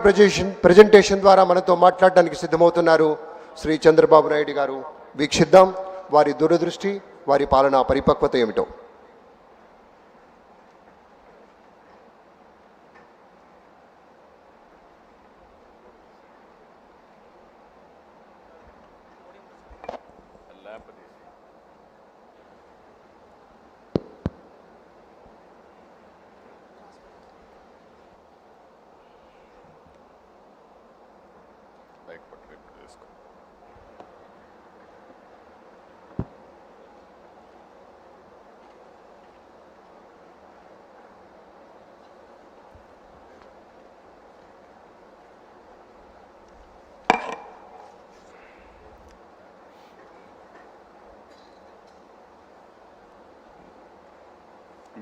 Presentation ద్వారా మనతో మాట్లాడడానికి సిద్ధమవుతున్నారు శ్రీ చంద్రబాబు నాయుడు గారు. వీక్షిద్దాం వారి దూరదృష్టి, వారి పాలనా పరిపక్వత ఏమిటో.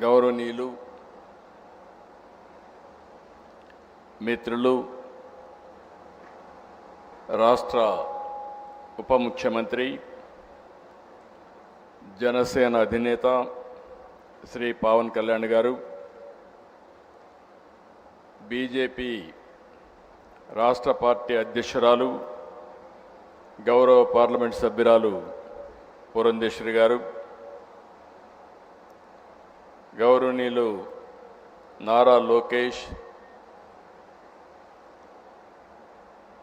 గౌరవనీయులు, మిత్రులు, రాష్ట్ర ఉప ముఖ్యమంత్రి, జనసేన అధినేత శ్రీ పవన్ కళ్యాణ్ గారు, బీజేపీ రాష్ట్ర పార్టీ అధ్యక్షురాలు, గౌరవ పార్లమెంట్ సభ్యురాలు పురంధేశ్వరి గారు, గౌరవనీయులు Nara Lokesh,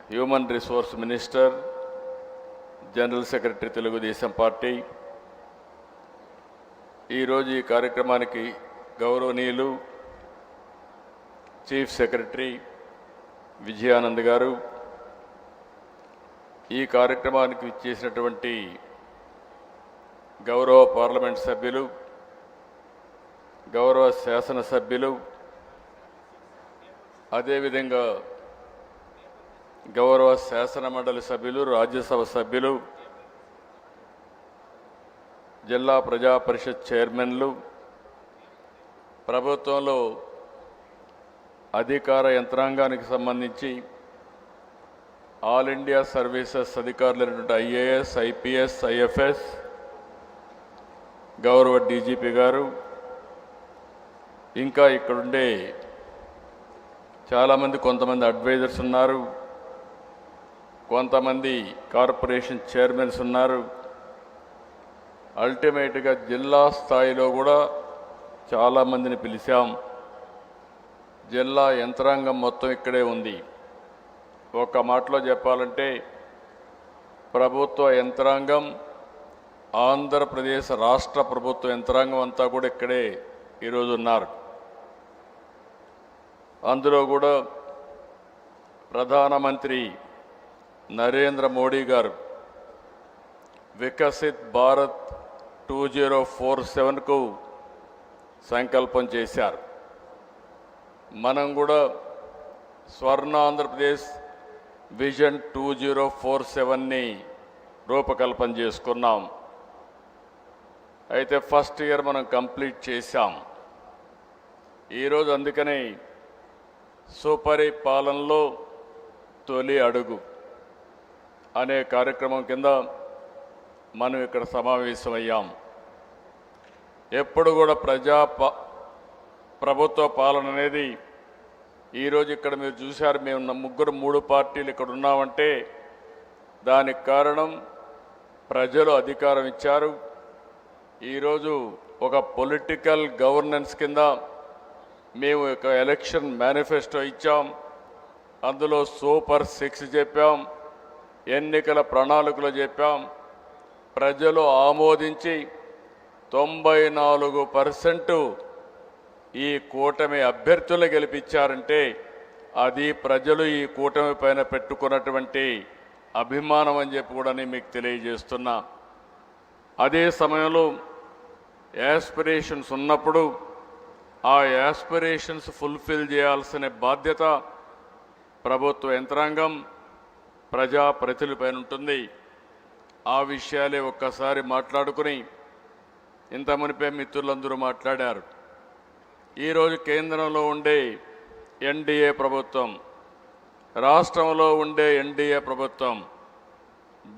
human resource minister, general secretary Telugu Desam party, ఈరోజు ఈ కార్యక్రమానికి గౌరవనీయులు చీఫ్ సెక్రటరీ విజయానంద్ గారు, ఈ కార్యక్రమానికి ఇచ్చేసినటువంటి గౌరవ పార్లమెంట్ సభ్యులు, గౌరవ శాసనసభ్యులు, అదేవిధంగా గౌరవ శాసన మండలి సభ్యులు, రాజ్యసభ సభ్యులు, జిల్లా ప్రజా పరిషత్ చైర్మన్లు, ప్రభుత్వంలో అధికార యంత్రాంగానికి సంబంధించి ఆల్ ఇండియా సర్వీసెస్ అధికారులైనటువంటి ఐఏఎస్, ఐపీఎస్, ఐఎఫ్ఎస్, గౌరవ డీజీపీ గారు, ఇంకా ఇక్కడుండే చాలామంది, కొంతమంది అడ్వైజర్స్ ఉన్నారు, కొంతమంది కార్పొరేషన్ చైర్మన్స్ ఉన్నారు. అల్టిమేట్గా జిల్లా స్థాయిలో కూడా చాలామందిని పిలిచాం. జిల్లా యంత్రాంగం మొత్తం ఇక్కడే ఉంది. ఒక మాటలో చెప్పాలంటే ప్రభుత్వ యంత్రాంగం, ఆంధ్రప్రదేశ్ రాష్ట్ర ప్రభుత్వ యంత్రాంగం అంతా కూడా ఇక్కడే ఈరోజు ఉన్నారు. అందులో కూడా ప్రధానమంత్రి నరేంద్ర మోడీ గారు వికసిత్ భారత్ 2047కు సంకల్పం చేశారు. మనం కూడా స్వర్ణ ఆంధ్రప్రదేశ్ విజన్ 2047ని రూపకల్పన చేసుకున్నాం. అయితే ఫస్ట్ ఇయర్ మనం కంప్లీట్ చేశాం. ఈరోజు అందుకనే సుపరిపాలనలో తొలి అడుగు అనే కార్యక్రమం కింద మనం ఇక్కడ సమావేశమయ్యాం. ఎప్పుడు కూడా ప్రభుత్వ పాలన అనేది, ఈరోజు ఇక్కడ మీరు చూశారు, మేము ముగ్గురు 3 పార్టీలు ఇక్కడ ఉన్నామంటే దానికి కారణం ప్రజలు అధికారం ఇచ్చారు. ఈరోజు ఒక పొలిటికల్ గవర్నెన్స్ కింద మేము ఒక ఎలక్షన్ మేనిఫెస్టో ఇచ్చాం. అందులో సూపర్ 6 చెప్పాం, ఎన్నికల ప్రణాళికలు చెప్పాం. ప్రజలు ఆమోదించి 94% ఈ కూటమి అభ్యర్థులు గెలిపించారంటే అది ప్రజలు ఈ కూటమి పైన పెట్టుకున్నటువంటి అభిమానం అని చెప్పి కూడా మీకు తెలియజేస్తున్నా. అదే సమయంలో యాస్పిరేషన్స్ ఉన్నప్పుడు ఆ యాస్పిరేషన్స్ ఫుల్ఫిల్ చేయాల్సిన బాధ్యత ప్రభుత్వ యంత్రాంగం, ప్రజాప్రతినిధులపైన ఉంటుంది. ఆ విషయాలే ఒక్కసారి మాట్లాడుకుని, ఇంత మునిపే మిత్రులందరూ మాట్లాడారు. ఈరోజు కేంద్రంలో ఉండే ఎన్డీఏ ప్రభుత్వం, రాష్ట్రంలో ఉండే ఎన్డీఏ ప్రభుత్వం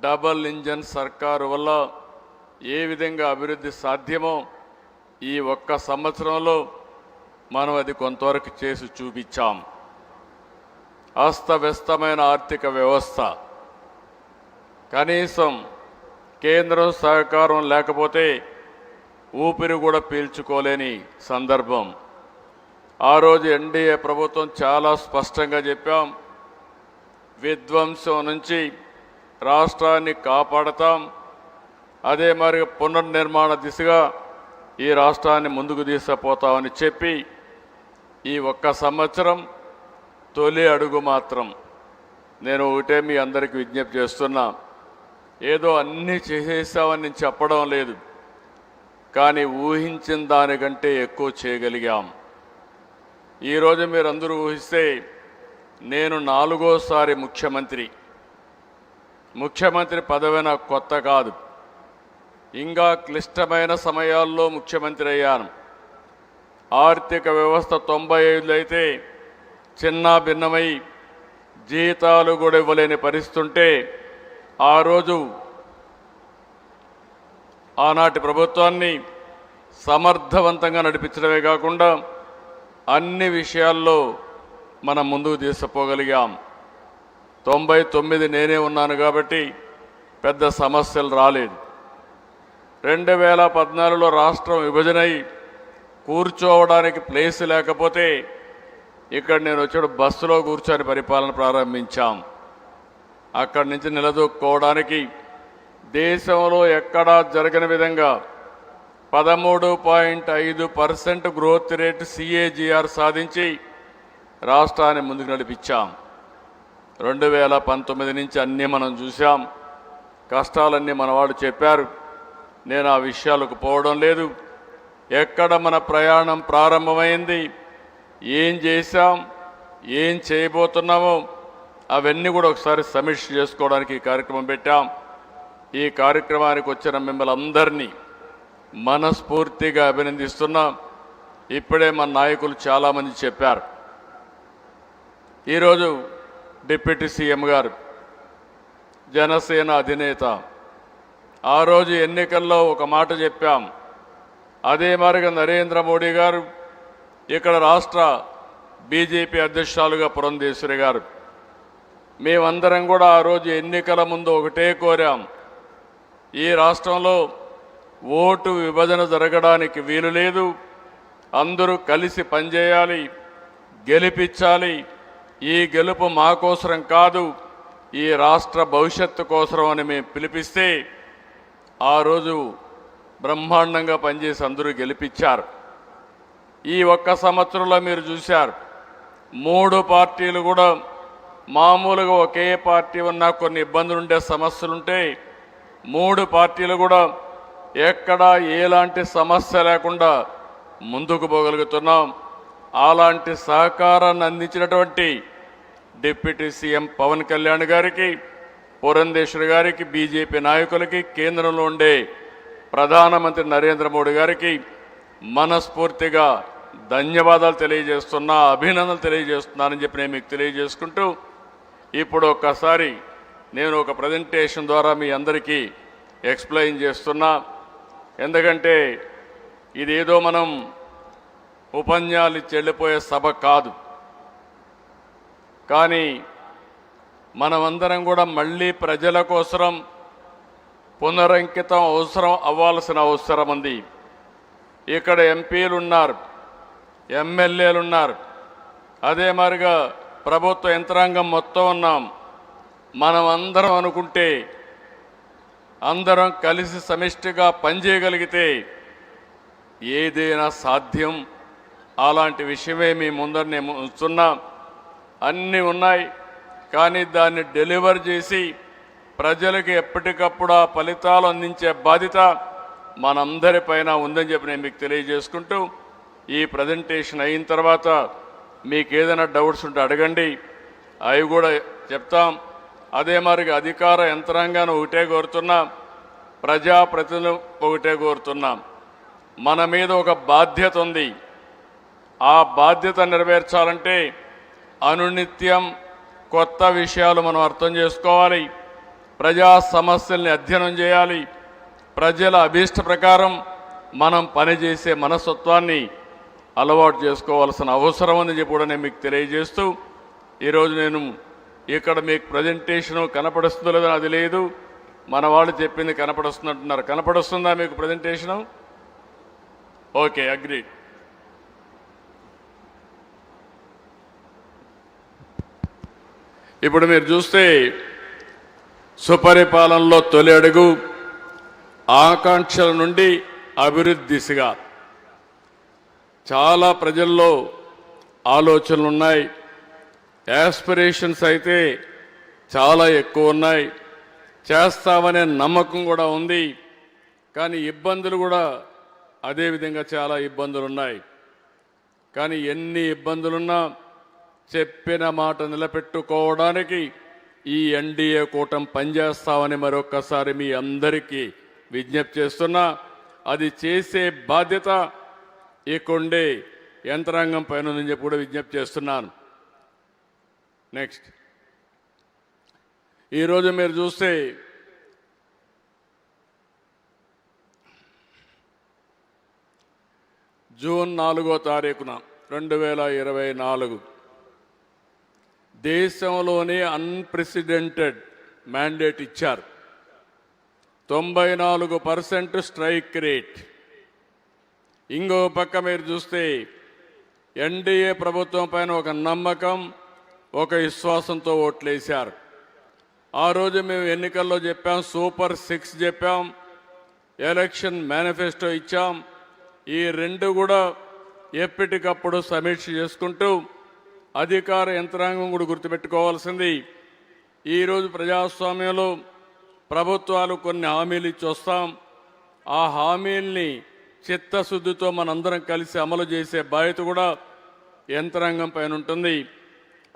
డబల్ ఇంజన్ సర్కారు వల్ల ఏ విధంగా అభివృద్ధి సాధ్యమో ఈ ఒక్క సంవత్సరంలో మనం అది కొంతవరకు చేసి చూపించాం. అస్తవ్యస్తమైన ఆర్థిక వ్యవస్థ. కనీసం కేంద్రం సహకారం లేకపోతే ఊపిరి కూడా పీల్చుకోలేని సందర్భం. ఆ రోజు ఎన్డీఏ ప్రభుత్వం చాలా స్పష్టంగా చెప్పాం, విధ్వంసం నుంచి రాష్ట్రాన్ని కాపాడతాం, అదే మరి పునర్నిర్మాణ దిశగా ఈ రాష్ట్రాన్ని ముందుకు తీసుకుపోతామని చెప్పి ఈ ఒక్క సంవత్సరం తొలి అడుగు మాత్రం నేను ఒకటే మీ అందరికీ విజ్ఞప్తి చేస్తున్నా, ఏదో అన్నీ చేసేసామని నేను చెప్పడం లేదు, కానీ ఊహించిన దానికంటే ఎక్కువ చేయగలిగాం. ఈరోజు మీరందరూ ఊహిస్తే నేను 4వ ముఖ్యమంత్రి పదవి నాకు కొత్త కాదు. ఇంకా క్లిష్టమైన సమయాల్లో ముఖ్యమంత్రి అయ్యాను. ఆర్థిక వ్యవస్థ 95 అయితే చిన్న భిన్నమై జీతాలు కూడా ఇవ్వలేని పరిస్థితి ఉంటే ఆ రోజు ఆనాటి ప్రభుత్వాన్ని సమర్థవంతంగా నడిపించడమే కాకుండా అన్ని విషయాల్లో మనం ముందుకు తీసుకుపోగలిగాం. 99 నేనే ఉన్నాను కాబట్టి పెద్ద సమస్యలు రాలేదు. 2014లో రాష్ట్రం విభజనై కూర్చోవడానికి ప్లేస్ లేకపోతే ఇక్కడ నేను వచ్చాడు బస్సులో కూర్చొని పరిపాలన ప్రారంభించాం. అక్కడి నుంచి నిలదొక్కుకోవడానికి దేశంలో ఎక్కడా జరగని విధంగా 13.5% గ్రోత్ రేట్ CAGR సాధించి రాష్ట్రాన్ని ముందుకు నడిపించాం. 2019 నుంచి అన్నీ మనం చూసాం. కష్టాలన్నీ మనవాడు చెప్పారు, నేను ఆ విషయాలకు పోవడం లేదు. ఎక్కడ మన ప్రయాణం ప్రారంభమైంది, ఏం చేశాం, ఏం చేయబోతున్నామో అవన్నీ కూడా ఒకసారి సమీక్ష చేసుకోవడానికి ఈ కార్యక్రమం పెట్టాం. ఈ కార్యక్రమానికి వచ్చిన మిమ్మల్ని అందరినీ మనస్ఫూర్తిగా అభినందిస్తున్నాం. ఇప్పుడే మన నాయకులు చాలామంది చెప్పారు. ఈరోజు డిప్యూటీ సీఎం గారు, జనసేన అధినేత, ఆ రోజు ఎన్నికల్లో ఒక మాట చెప్పాం. అదే మరిగా నరేంద్ర మోడీ గారు, ఇక్కడ రాష్ట్ర బీజేపీ అధ్యక్షురాలుగా పురంధేశ్వరి గారు, మేమందరం కూడా ఆ రోజు ఎన్నికల ముందు ఒకటే కోరాం, ఈ రాష్ట్రంలో ఓటు విభజన జరగడానికి వీలు లేదు, అందరూ కలిసి పనిచేయాలి, గెలిపించాలి. ఈ గెలుపు మా కోసరం కాదు, ఈ రాష్ట్ర భవిష్యత్తు కోసరం అని మేము పిలిపిస్తే ఆ రోజు బ్రహ్మాండంగా పనిచేసి అందరూ గెలిపించారు. ఈ ఒక్క సంవత్సరంలో మీరు చూశారు, 3 పార్టీలు కూడా మామూలుగా ఒకే పార్టీ ఉన్నా కొన్ని ఇబ్బందులు ఉండే సమస్యలుంటే 3 పార్టీలు కూడా ఎక్కడా ఎలాంటి సమస్య లేకుండా ముందుకు పోగలుగుతున్నాం. అలాంటి సహకారాన్ని అందించినటువంటి డిప్యూటీ సీఎం పవన్ కళ్యాణ్ గారికి, పురంధేశ్వరి గారికి, బీజేపీ నాయకులకి, కేంద్రంలో ఉండే ప్రధానమంత్రి నరేంద్ర మోడీ గారికి మనస్ఫూర్తిగా ధన్యవాదాలు తెలియజేస్తున్నా, అభినందనలు తెలియజేస్తున్నానని చెప్పి నేను మీకు తెలియజేసుకుంటూ, ఇప్పుడు ఒక్కసారి నేను ఒక ప్రజెంటేషన్ ద్వారా మీ అందరికీ ఎక్స్ప్లెయిన్ చేస్తున్నా. ఎందుకంటే ఇదేదో మనం ఉపన్యాసాలు చెల్లిపోయే సభ కాదు, కానీ మనమందరం కూడా మళ్ళీ ప్రజల కోసం పునరంకితం అవ్వాల్సిన అవసరం ఉంది. ఇక్కడ ఎంపీలు ఉన్నారు, ఎమ్మెల్యేలు ఉన్నారు, అదే మరిగా ప్రభుత్వ యంత్రాంగం మొత్తం ఉన్నాం. మనం అందరం అనుకుంటే, అందరం కలిసి సమిష్టిగా పనిచేయగలిగితే ఏదైనా సాధ్యం. అలాంటి విషయమే మీ ముందర నేను ఉంచుతున్నా. అన్నీ ఉన్నాయి, కానీ దాన్ని డెలివర్ చేసి ప్రజలకు ఎప్పటికప్పుడు ఆ ఫలితాలు అందించే బాధ్యత మనందరిపైన ఉందని చెప్పి నేను మీకు తెలియజేసుకుంటూ, ఈ ప్రజెంటేషన్ అయిన తర్వాత మీకు ఏదైనా డౌట్స్ ఉంటే అడగండి, అవి కూడా చెప్తాం. అదే మరిగా అధికార యంత్రాంగాన్ని ఒకటే కోరుతున్నాం, ప్రజాప్రతినిధులు ఒకటే కోరుతున్నాం. మన మీద ఒక బాధ్యత ఉంది. ఆ బాధ్యత నెరవేర్చాలంటే అనునిత్యం కొత్త విషయాలు మనం అర్థం చేసుకోవాలి, ప్రజా సమస్యల్ని అధ్యయనం చేయాలి, ప్రజల అభీష్ట ప్రకారం మనం పనిచేసే మనస్తత్వాన్ని అలవాటు చేసుకోవాల్సిన అవసరం ఉందని చెప్పి కూడా నేను మీకు తెలియజేస్తూ, ఈరోజు నేను ఇక్కడ మీకు ప్రజెంటేషన్ కనపడుస్తుందో లేదో అది లేదు, మన వాళ్ళు చెప్పింది కనపడుస్తున్నట్టున్నారు. కనపడుస్తుందా మీకు ప్రజెంటేషను? Okay, agreed. ఇప్పుడు మీరు చూస్తే సుపరిపాలనలో తొలి అడుగు ఆకాంక్షల నుండి అభివృద్ధి దిశగా చాలా ప్రజల్లో ఆలోచనలు ఉన్నాయి, యాస్పిరేషన్స్ అయితే చాలా ఎక్కువ ఉన్నాయి, చేస్తామనే నమ్మకం కూడా ఉంది. కానీ ఇబ్బందులు కూడా అదేవిధంగా చాలా ఇబ్బందులు ఉన్నాయి. కానీ ఎన్ని ఇబ్బందులున్నా చెప్పిన మాట నిలబెట్టుకోవడానికి ఈ ఎన్డీఏ కూటమి పనిచేస్తామని మరొక్కసారి మీ అందరికీ విజ్ఞప్తి చేస్తున్నా. అది చేసే బాధ్యత ఇక్కడే యంత్రాంగం పైన ఉందని చెప్పి కూడా విజ్ఞప్తి చేస్తున్నాను. నెక్స్ట్, ఈరోజు మీరు చూస్తే జూన్ 4వ తారీఖున 2024 దేశంలోనే అన్ప్రెసిడెంటెడ్ మ్యాండేట్ ఇచ్చారు. 94% స్ట్రైక్ రేట్. ఇంకో పక్క మీరు చూస్తే ఎన్డీఏ ప్రభుత్వం పైన ఒక నమ్మకం, ఒక విశ్వాసంతో ఓట్లేశారు. ఆ రోజు మేము ఎన్నికల్లో చెప్పాం, సూపర్ 6 చెప్పాం, ఎలక్షన్ మేనిఫెస్టో ఇచ్చాం. ఈ రెండు కూడా ఎప్పటికప్పుడు సమీక్ష చేసుకుంటూ అధికార యంత్రాంగం కూడా గుర్తుపెట్టుకోవాల్సింది, ఈరోజు ప్రజాస్వామ్యంలో ప్రభుత్వాలు కొన్ని హామీలు ఇచ్చి వస్తాం. ఆ హామీల్ని చిత్తశుద్ధితో మనందరం కలిసి అమలు చేసే బాధ్యత కూడా యంత్రాంగం పైన ఉంటుంది.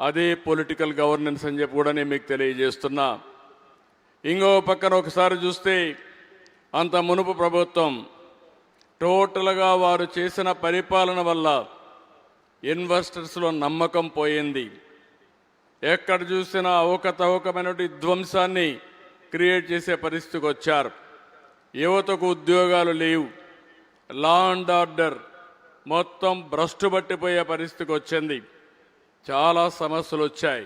అదే పొలిటికల్ గవర్నెన్స్ అని చెప్పి కూడా నేను మీకు తెలియజేస్తున్నా. ఇంకో పక్కన ఒకసారి చూస్తే అంత మునుపు ప్రభుత్వం టోటల్గా వారు చేసిన పరిపాలన వల్ల ఇన్వెస్టర్స్లో నమ్మకం పోయింది. ఎక్కడ చూసినా అవకతవకమైనటువంటి ధ్వంసాన్ని క్రియేట్ చేసే పరిస్థితికి వచ్చారు. యువతకు ఉద్యోగాలు లేవు, లా అండ్ ఆర్డర్ మొత్తం భ్రష్టు పట్టిపోయే పరిస్థితికి వచ్చింది. చాలా సమస్యలు వచ్చాయి.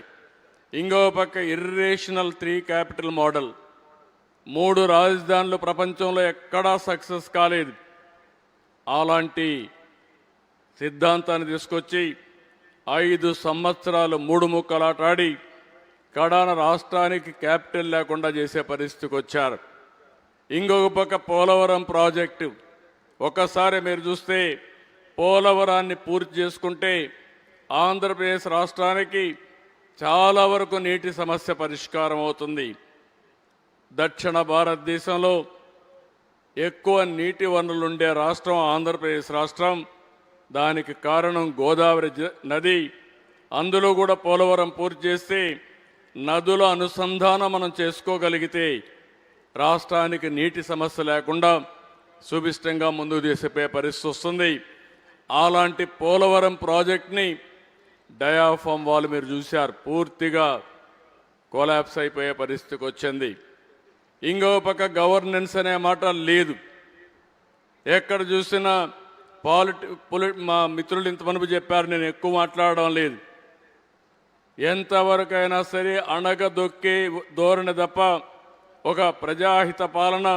ఇంకో పక్క ఇర్రేషనల్ 3 క్యాపిటల్ మోడల్, 3 రాజధానులు ప్రపంచంలో ఎక్కడా సక్సెస్ కాలేదు. అలాంటి సిద్ధాంతాన్ని తీసుకొచ్చి 5 సంవత్సరాలు 3 ముక్కలాటాడి కడాన రాష్ట్రానికి క్యాపిటల్ లేకుండా చేసే పరిస్థితికి వచ్చారు. ఇంకొక పక్క పోలవరం ప్రాజెక్టు, ఒకసారి మీరు చూస్తే పోలవరాన్ని పూర్తి చేసుకుంటే ఆంధ్రప్రదేశ్ రాష్ట్రానికి చాలా వరకు నీటి సమస్య పరిష్కారం అవుతుంది. దక్షిణ భారతదేశంలో ఎక్కువ నీటి వనరులుండే రాష్ట్రం ఆంధ్రప్రదేశ్ రాష్ట్రం. దానికి కారణం గోదావరి నది. అందులో కూడా పోలవరం పూర్తి చేస్తే నదుల అనుసంధానం మనం చేసుకోగలిగితే రాష్ట్రానికి నీటి సమస్య లేకుండా సుభిష్టంగా ముందుకు తీసుకుపోయే పరిస్థితి వస్తుంది. అలాంటి పోలవరం ప్రాజెక్ట్ని డయాఫామ్ వాళ్ళు మీరు చూశారు, పూర్తిగా కొలాప్స్ అయిపోయే పరిస్థితికి వచ్చింది. ఇంకో పక్క గవర్నెన్స్ అనే మాట లేదు. ఎక్కడ చూసినా మా మిత్రులు ఇంతమనుపు చెప్పారు, నేను ఎక్కువ మాట్లాడడం లేదు. ఎంతవరకైనా సరే అణగదొక్కే ధోరణి తప్ప ఒక ప్రజాహిత పాలన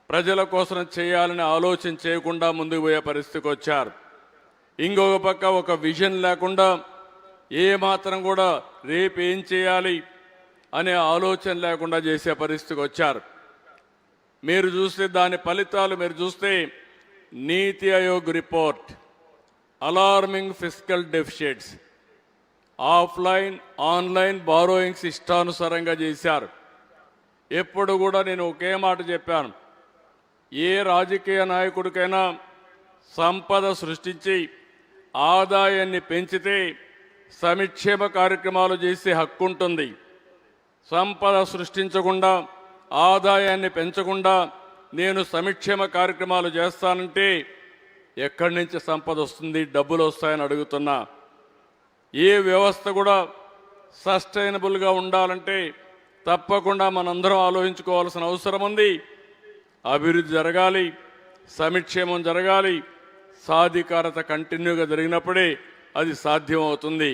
ప్రజల కోసం చేయాలని ఆలోచన చేయకుండా ముందుకు పోయే పరిస్థితికి వచ్చారు. ఇంకొక పక్క ఒక విజన్ లేకుండా ఏమాత్రం కూడా రేపు ఏం చేయాలి అనే ఆలోచన లేకుండా చేసే పరిస్థితికి వచ్చారు. మీరు చూస్తే దాని ఫలితాలు మీరు చూస్తే నీతి Aayog report, alarming fiscal deficits, offline online borrowings ఇష్టానుసారంగా చేశారు. ఎప్పుడు కూడా నేను ఒకే మాట చెప్పాను, ఏ రాజకీయ నాయకుడికైనా సంపద సృష్టించి ఆదాయాన్ని పెంచితే సంక్షేమ కార్యక్రమాలు చేసే హక్కు ఉంటుంది. సంపద సృష్టించకుండా ఆదాయాన్ని పెంచకుండా నేను సంక్షేమ కార్యక్రమాలు చేస్తానంటే ఎక్కడి నుంచి సంపద వస్తుంది, డబ్బులు వస్తాయని అడుగుతున్నా. ఏ వ్యవస్థ కూడా సస్టైనబుల్గా ఉండాలంటే తప్పకుండా మనందరం ఆలోచించుకోవాల్సిన అవసరం ఉంది. అభివృద్ధి జరగాలి, సంక్షేమం జరగాలి, సాధికారత కంటిన్యూగా జరిగినప్పుడే అది సాధ్యమవుతుంది.